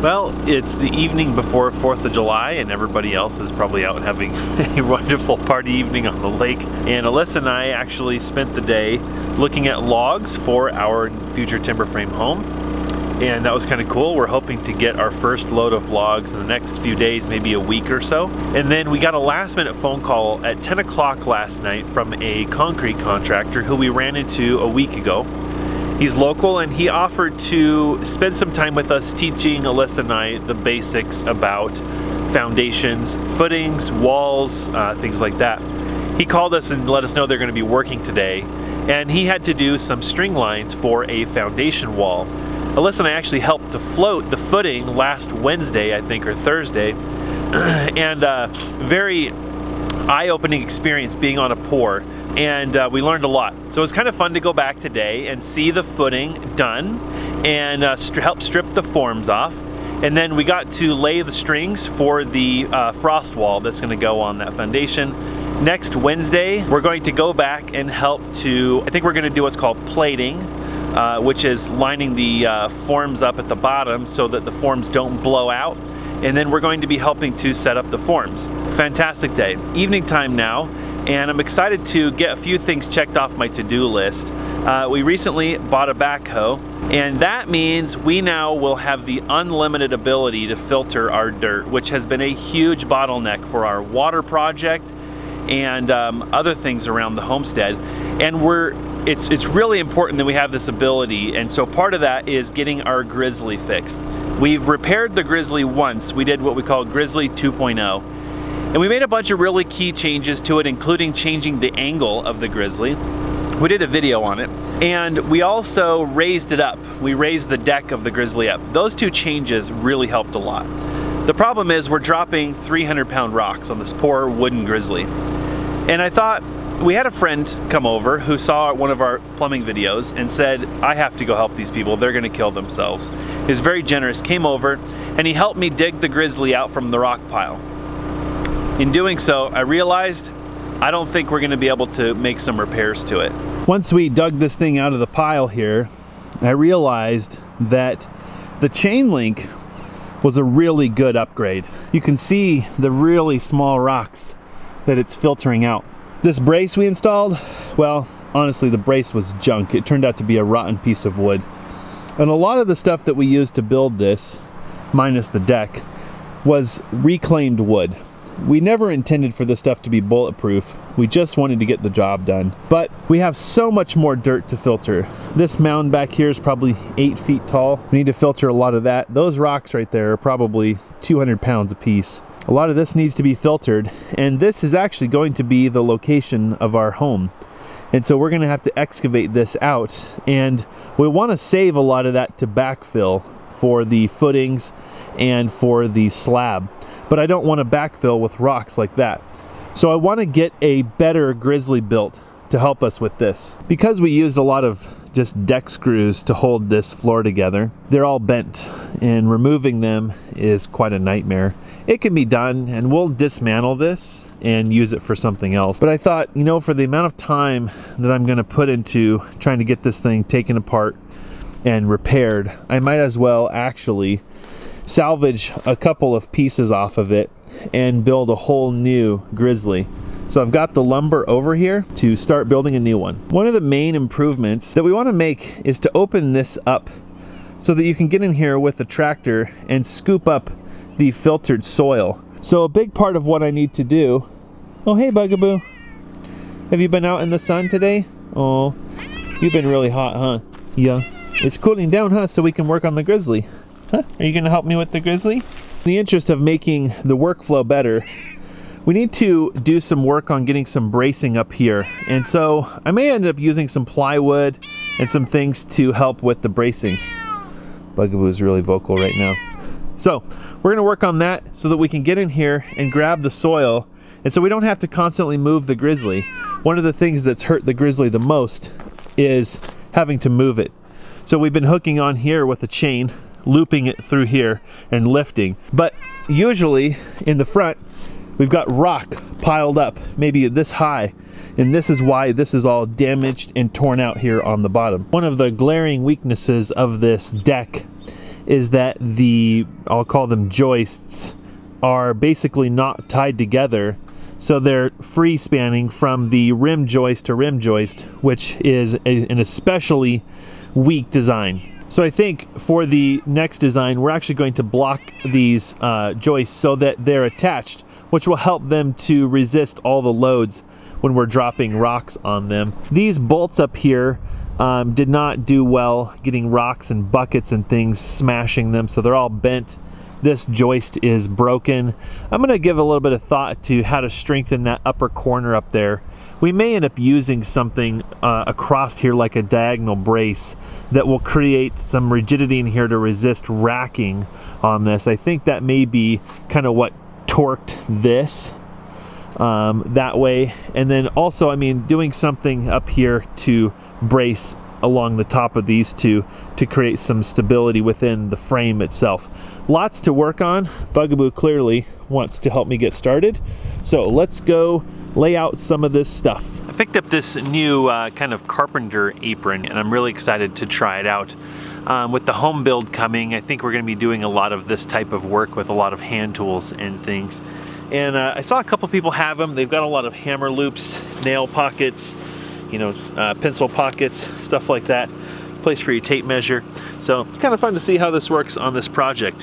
Well, it's the evening before 4th of July and everybody else is probably out having a wonderful party evening on the lake. And Alyssa and I actually spent the day looking at logs for our future timber frame home. And that was kind of cool. We're hoping to get our first load of logs in the next few days, maybe a week or so. And then we got a last minute phone call at 10 o'clock last night from a concrete contractor who we ran into a week ago. He's local and he offered to spend some time with us teaching Alyssa and I the basics about foundations, footings, walls, things like that. He called us and let us know they're going to be working today, and he had to do some string lines for a foundation wall. Alyssa and I actually helped to float the footing last Wednesday, I think, or Thursday, and very eye-opening experience being on a pour, and we learned a lot. So it was kind of fun to go back today and see the footing done and help strip the forms off. And then we got to lay the strings for the frost wall that's going to go on that foundation. Next Wednesday, we're going to go back and help to, I think we're going to do what's called plating, which is lining the forms up at the bottom so that the forms don't blow out. And then we're going to be helping to set up the forms. Fantastic day. Evening time now, and I'm excited to get a few things checked off my to-do list. We recently bought a backhoe, and that means we now will have the unlimited ability to filter our dirt, which has been a huge bottleneck for our water project and other things around the homestead. And it's really important that we have this ability, and so part of that is getting our Grizzly fixed. We've repaired the Grizzly once. We did what we call Grizzly 2.0, and we made a bunch of really key changes to it, including changing the angle of the Grizzly. We did a video on it, and we also raised it up. We raised the deck of the Grizzly up. Those two changes really helped a lot. The problem is we're dropping 300-pound rocks on this poor wooden Grizzly. And I thought, we had a friend come over who saw one of our plumbing videos and said, I have to go help these people, they're gonna kill themselves. He was very generous, came over, and he helped me dig the Grizzly out from the rock pile. In doing so, I realized I don't think we're gonna be able to make some repairs to it. Once we dug this thing out of the pile here, I realized that the chain link was a really good upgrade. You can see the really small rocks that it's filtering out. This brace we installed, well, honestly, the brace was junk. It turned out to be a rotten piece of wood. And a lot of the stuff that we used to build this, minus the deck, was reclaimed wood. We never intended for this stuff to be bulletproof. We just wanted to get the job done. But we have so much more dirt to filter. This mound back here is probably 8 feet tall. We need to filter a lot of that. Those rocks right there are probably 200 pounds a piece. A lot of this needs to be filtered, and this is actually going to be the location of our home. And so we're gonna have to excavate this out, and we wanna save a lot of that to backfill for the footings and for the slab. But I don't wanna backfill with rocks like that. So I wanna get a better Grizzly built to help us with this. Because we used a lot of just deck screws to hold this floor together, they're all bent, and removing them is quite a nightmare. It can be done, and we'll dismantle this and use it for something else. But I thought, you know, for the amount of time that I'm gonna put into trying to get this thing taken apart and repaired, I might as well actually salvage a couple of pieces off of it and build a whole new Grizzly. So I've got the lumber over here to start building a new one. One of the main improvements that we want to make is to open this up so that you can get in here with a tractor and scoop up the filtered soil. So a big part of what I need to do... Oh, hey Bugaboo. Have you been out in the sun today? Oh, you've been really hot, huh? Yeah. It's cooling down, huh? So we can work on the Grizzly. Huh? Are you gonna help me with the Grizzly? In the interest of making the workflow better, we need to do some work on getting some bracing up here. And so I may end up using some plywood and some things to help with the bracing. Bugaboo is really vocal right now. So we're gonna work on that so that we can get in here and grab the soil, and so we don't have to constantly move the Grizzly. One of the things that's hurt the Grizzly the most is having to move it. So we've been hooking on here with a chain, looping it through here and lifting. But usually in the front, we've got rock piled up, maybe this high, and this is why this is all damaged and torn out here on the bottom. One of the glaring weaknesses of this deck is that I'll call them joists, are basically not tied together. So they're free spanning from the rim joist to rim joist, which is an especially weak design. So I think for the next design, we're actually going to block these joists so that they're attached, which will help them to resist all the loads when we're dropping rocks on them. These bolts up here did not do well getting rocks and buckets and things smashing them, so they're all bent. This joist is broken. I'm going to give a little bit of thought to how to strengthen that upper corner up there. We may end up using something across here like a diagonal brace that will create some rigidity in here to resist racking on this. I think that may be kind of what torqued this that way. And then also, I mean, doing something up here to brace along the top of these two to create some stability within the frame itself. Lots to work on. Bugaboo clearly wants to help me get started. So let's go lay out some of this stuff. I picked up this new kind of carpenter apron, and I'm really excited to try it out. With the home build coming, I think we're going to be doing a lot of this type of work with a lot of hand tools and things. And I saw a couple people have them. They've got a lot of hammer loops, nail pockets, you know, pencil pockets, stuff like that. Place for your tape measure. So kind of fun to see how this works on this project.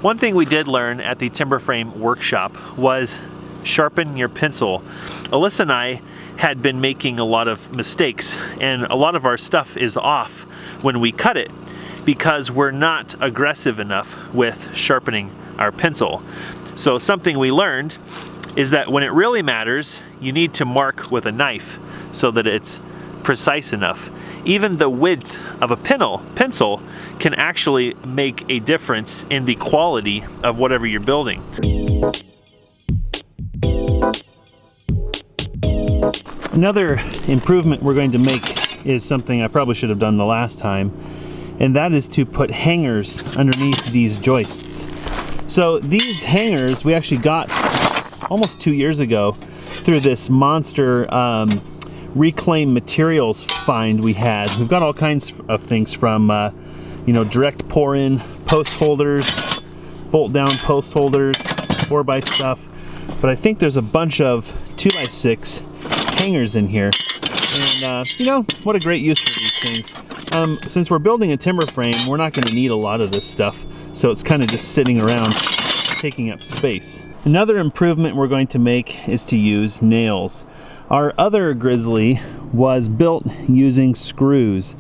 One thing we did learn at the timber frame workshop was sharpen your pencil. Alyssa and I had been making a lot of mistakes, and a lot of our stuff is off when we cut it because we're not aggressive enough with sharpening our pencil. So something we learned is that when it really matters, you need to mark with a knife so that it's precise enough. Even the width of a pencil can actually make a difference in the quality of whatever you're building. Another improvement we're going to make is something I probably should have done the last time, and that is to put hangers underneath these joists. So these hangers we actually got almost 2 years ago through this monster reclaimed materials find we had. We've got all kinds of things from you know, direct pour in post holders, bolt down post holders, 4x stuff, but I think there's a bunch of 2x6 hangers in here. And you know, what a great use for these things. Since we're building a timber frame, we're not going to need a lot of this stuff, so it's kind of just sitting around taking up space. Another improvement we're going to make is to use nails. Our other Grizzly was built using screws,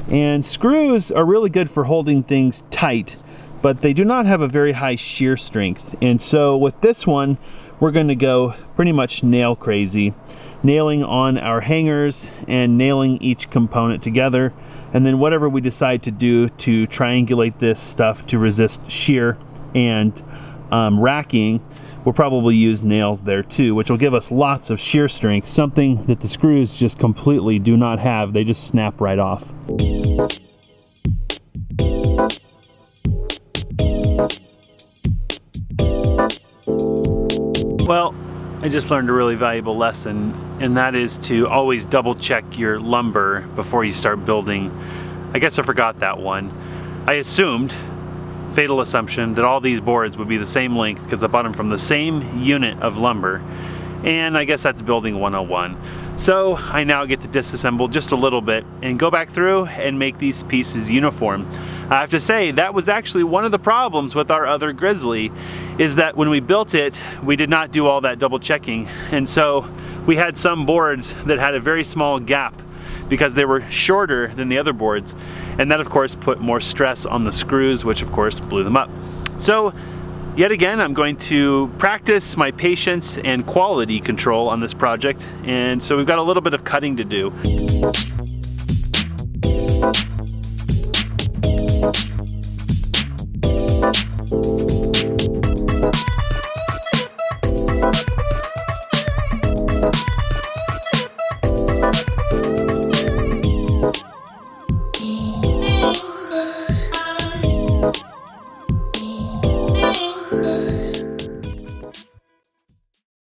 and screws are really good for holding things tight, but they do not have a very high shear strength. And so with this one, we're going to go pretty much nail crazy, nailing on our hangers and nailing each component together, and then whatever we decide to do to triangulate this stuff to resist shear and racking, we'll probably use nails there too, which will give us lots of shear strength, something that the screws just completely do not have. They just snap right off. Well, I just learned a really valuable lesson, and that is to always double check your lumber before you start building. I guess I forgot that one. I assumed, fatal assumption, that all these boards would be the same length because I bought them from the same unit of lumber, and I guess that's building 101. So I now get to disassemble just a little bit and go back through and make these pieces uniform. I have to say that was actually one of the problems with our other Grizzly, is that when we built it, we did not do all that double checking, and so we had some boards that had a very small gap because they were shorter than the other boards, and that of course put more stress on the screws, which of course blew them up. So yet again, I'm going to practice my patience and quality control on this project, and so we've got a little bit of cutting to do.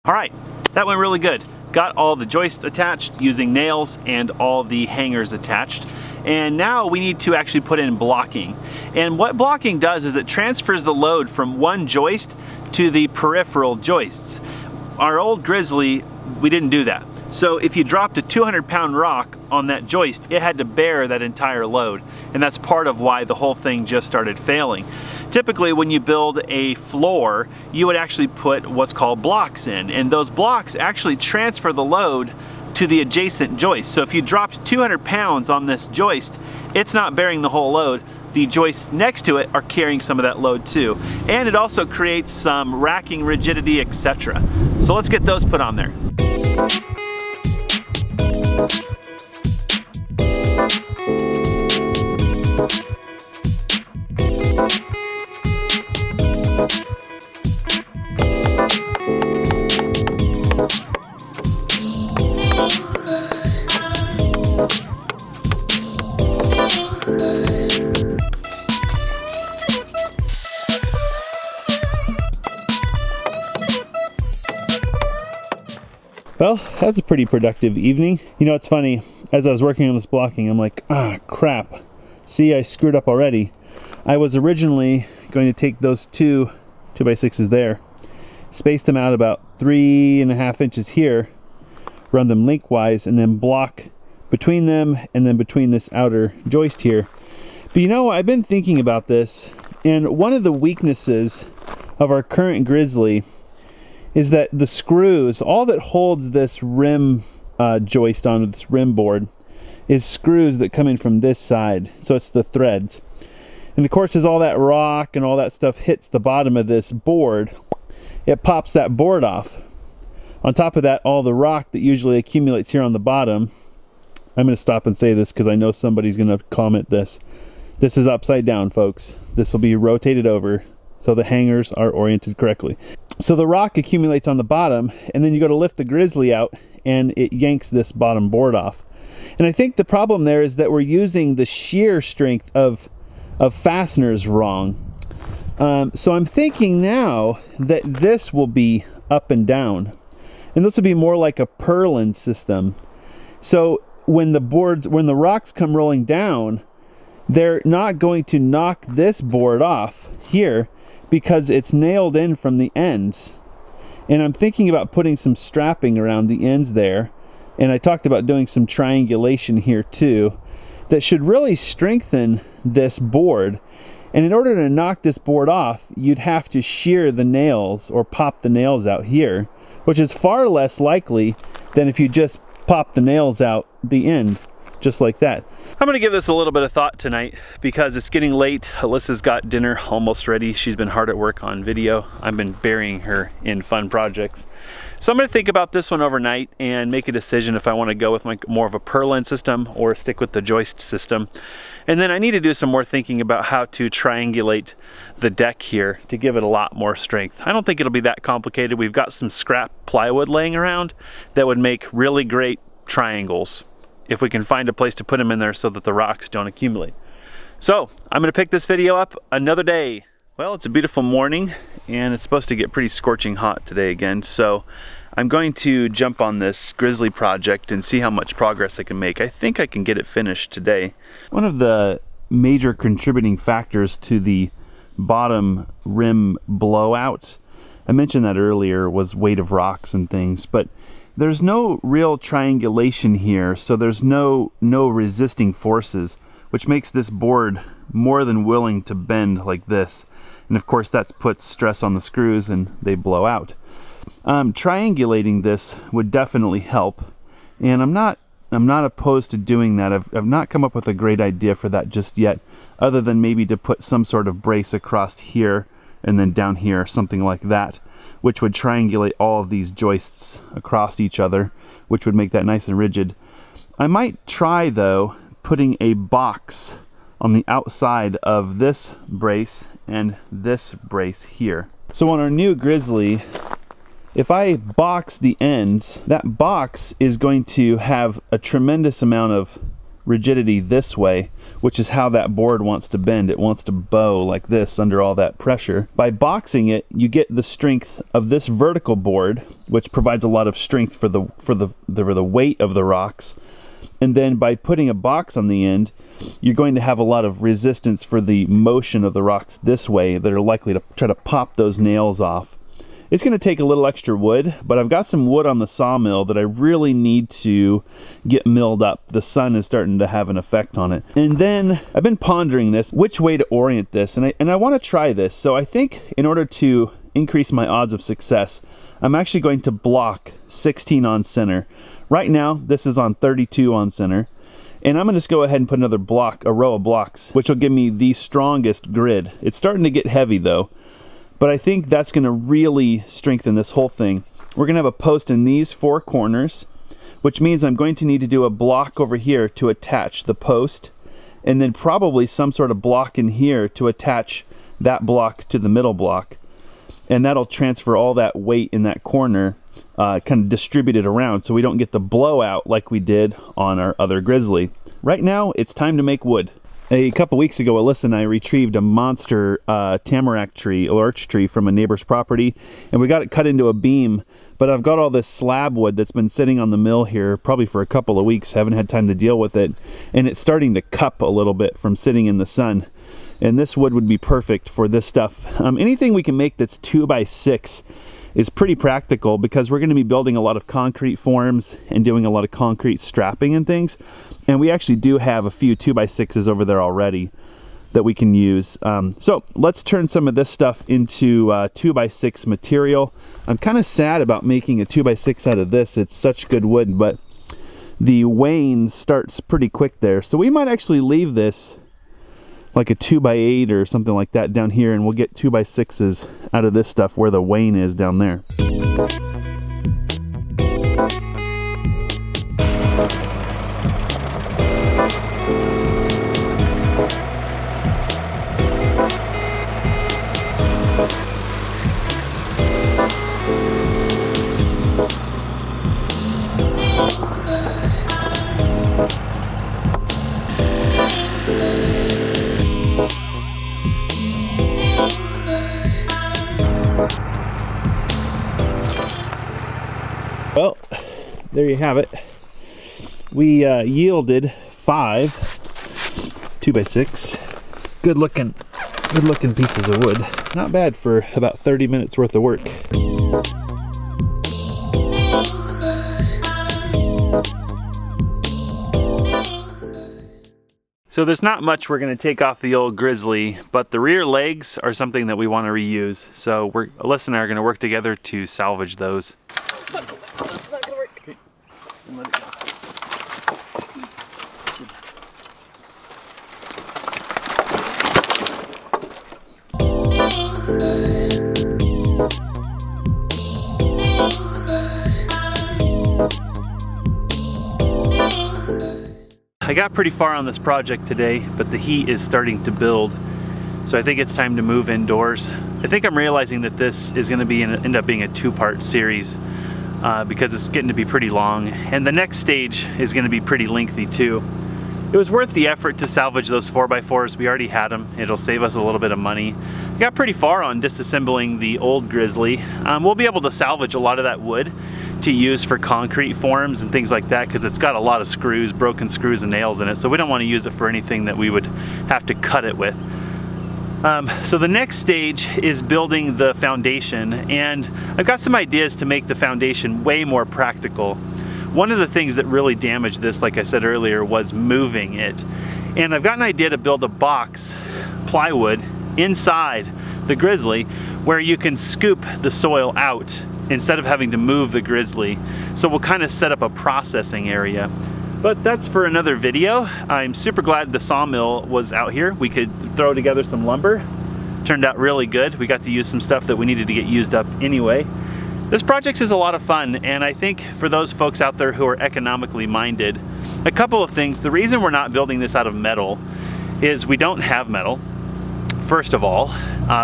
All right, that went really good. Got all the joists attached using nails and all the hangers attached. And now we need to actually put in blocking. And what blocking does is it transfers the load from one joist to the peripheral joists. Our old Grizzly, we didn't do that. So if you dropped a 200-pound rock on that joist, it had to bear that entire load. And that's part of why the whole thing just started failing. Typically, when you build a floor, you would actually put what's called blocks in. And those blocks actually transfer the load to the adjacent joist. So if you dropped 200 pounds on this joist, it's not bearing the whole load. The joists next to it are carrying some of that load too. And it also creates some racking rigidity, etc. So let's get those put on there. Well, that's a pretty productive evening. You know, it's funny, as I was working on this blocking, I'm like, ah, crap. See, I screwed up already. I was originally going to take those two 2x6s there, space them out about 3.5 inches here, run them lengthwise, and then block between them and then between this outer joist here. But you know, I've been thinking about this, and one of the weaknesses of our current Grizzly is that the screws, all that holds this rim joist on this rim board is screws that come in from this side. So it's the threads. And of course, as all that rock and all that stuff hits the bottom of this board, it pops that board off. On top of that, all the rock that usually accumulates here on the bottom, I'm going to stop and say this because I know somebody's going to comment this. This is upside down, folks. This will be rotated over so the hangers are oriented correctly. So the rock accumulates on the bottom, and then you go to lift the Grizzly out and it yanks this bottom board off. And I think the problem there is that we're using the shear strength of fasteners wrong. So I'm thinking now that this will be up and down, and this will be more like a purlin system. So when the rocks come rolling down, they're not going to knock this board off here because it's nailed in from the ends. And I'm thinking about putting some strapping around the ends there. And I talked about doing some triangulation here too. That should really strengthen this board. And in order to knock this board off, you'd have to shear the nails or pop the nails out here, which is far less likely than if you just pop the nails out the end, just like that. I'm gonna give this a little bit of thought tonight because it's getting late. Alyssa's got dinner almost ready. She's been hard at work on video. I've been burying her in fun projects. So I'm gonna think about this one overnight and make a decision if I wanna go with more of a purlin system or stick with the joist system. And then I need to do some more thinking about how to triangulate the deck here to give it a lot more strength. I don't think it'll be that complicated. We've got some scrap plywood laying around that would make really great triangles if we can find a place to put them in there so that the rocks don't accumulate. So I'm gonna pick this video up another day. Well, it's a beautiful morning and it's supposed to get pretty scorching hot today again. So I'm going to jump on this Grizzly project and see how much progress I can make. I think I can get it finished today. One of the major contributing factors to the bottom rim blowout, I mentioned that earlier, was weight of rocks and things, but there's no real triangulation here, so there's no resisting forces, which makes this board more than willing to bend like this. And of course that puts stress on the screws and they blow out. Triangulating this would definitely help, and I'm not opposed to doing that. I've not come up with a great idea for that just yet, other than maybe to put some sort of brace across here and then down here, something like that, which would triangulate all of these joists across each other, which would make that nice and rigid. I might try, though, putting a box on the outside of this brace and this brace here. So on our new Grizzly, if I box the ends, that box is going to have a tremendous amount of rigidity this way, which is how that board wants to bend. It wants to bow like this under all that pressure. By boxing it, you get the strength of this vertical board, which provides a lot of strength for the weight of the rocks, And then by putting a box on the end, you're going to have a lot of resistance for the motion of the rocks this way that are likely to try to pop those nails off. It's going to take a little extra wood, but I've got some wood on the sawmill that I really need to get milled up. The sun is starting to have an effect on it. And then I've been pondering this, which way to orient this, and I want to try this. So I think in order to increase my odds of success, I'm actually going to block 16 on center. Right now, this is on 32 on center. And I'm going to just go ahead and put another block, a row of blocks, which will give me the strongest grid. It's starting to get heavy though, but I think that's going to really strengthen this whole thing. We're going to have a post in these 4 corners, which means I'm going to need to do a block over here to attach the post, and then probably some sort of block in here to attach that block to the middle block. And that'll transfer all that weight in that corner, kind of distribute it around so we don't get the blowout like we did on our other Grizzly. Right now, it's time to make wood. A couple weeks ago, Alyssa and I retrieved a monster tamarack tree, larch tree from a neighbor's property, and we got it cut into a beam. But I've got all this slab wood that's been sitting on the mill here probably for a couple of weeks, haven't had time to deal with it, and it's starting to cup a little bit from sitting in the sun. And this wood would be perfect for this stuff. Anything we can make that's 2x6 is pretty practical because we're going to be building a lot of concrete forms and doing a lot of concrete strapping and things. And we actually do have a few 2x6s over there already that we can use. So let's turn some of this stuff into 2x6 material. I'm kind of sad about making a 2x6 out of this. It's such good wood, but the wane starts pretty quick there. So we might actually leave this like a 2x8 or something like that down here, and we'll get 2x6s out of this stuff where the wane is down there. Well, there you have it. We yielded 5 2x6 good looking pieces of wood. Not bad for about 30 minutes worth of work. So there's not much we're going to take off the old Grizzly, but the rear legs are something that we want to reuse. So Alyssa and I are going to work together to salvage those. That's not gonna work. Okay. Let it go. I got pretty far on this project today, but the heat is starting to build. So I think it's time to move indoors. I think I'm realizing that this is going to end up being a 2-part series because it's getting to be pretty long, and the next stage is going to be pretty lengthy too. It was worth the effort to salvage those 4x4s. We already had them. It'll save us a little bit of money. We got pretty far on disassembling the old Grizzly. We'll be able to salvage a lot of that wood to use for concrete forms and things like that because it's got a lot of screws, broken screws and nails in it, so we don't want to use it for anything that we would have to cut it with. So the next stage is building the foundation, and I've got some ideas to make the foundation way more practical. One of the things that really damaged this, like I said earlier, was moving it. And I've got an idea to build a box, plywood, inside the Grizzly where you can scoop the soil out instead of having to move the Grizzly. So we'll kind of set up a processing area. But that's for another video. I'm super glad the sawmill was out here. We could throw together some lumber. Turned out really good. We got to use some stuff that we needed to get used up anyway. This project is a lot of fun, and I think for those folks out there who are economically minded, a couple of things. The reason we're not building this out of metal is we don't have metal, first of all,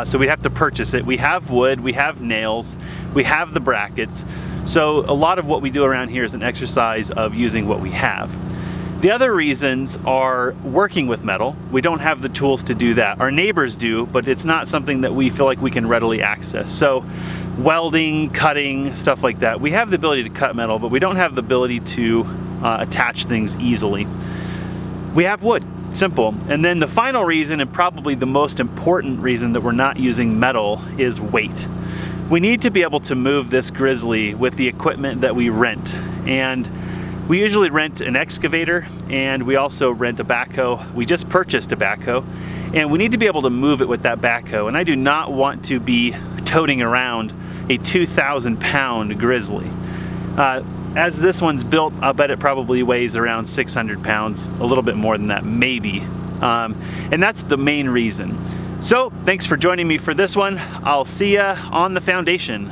so we have to purchase it. We have wood, we have nails, we have the brackets. So a lot of what we do around here is an exercise of using what we have. The other reasons are working with metal. We don't have the tools to do that. Our neighbors do, but it's not something that we feel like we can readily access. So welding, cutting, stuff like that. We have the ability to cut metal, but we don't have the ability to attach things easily. We have wood, simple. And then the final reason, and probably the most important reason that we're not using metal, is weight. We need to be able to move this Grizzly with the equipment that we rent. And we usually rent an excavator, and we also rent a backhoe. We just purchased a backhoe, and we need to be able to move it with that backhoe. And I do not want to be toting around a 2,000 pound Grizzly. As this one's built, I'll bet it probably weighs around 600 pounds, a little bit more than that, maybe. And that's the main reason. So thanks for joining me for this one. I'll see ya on the foundation.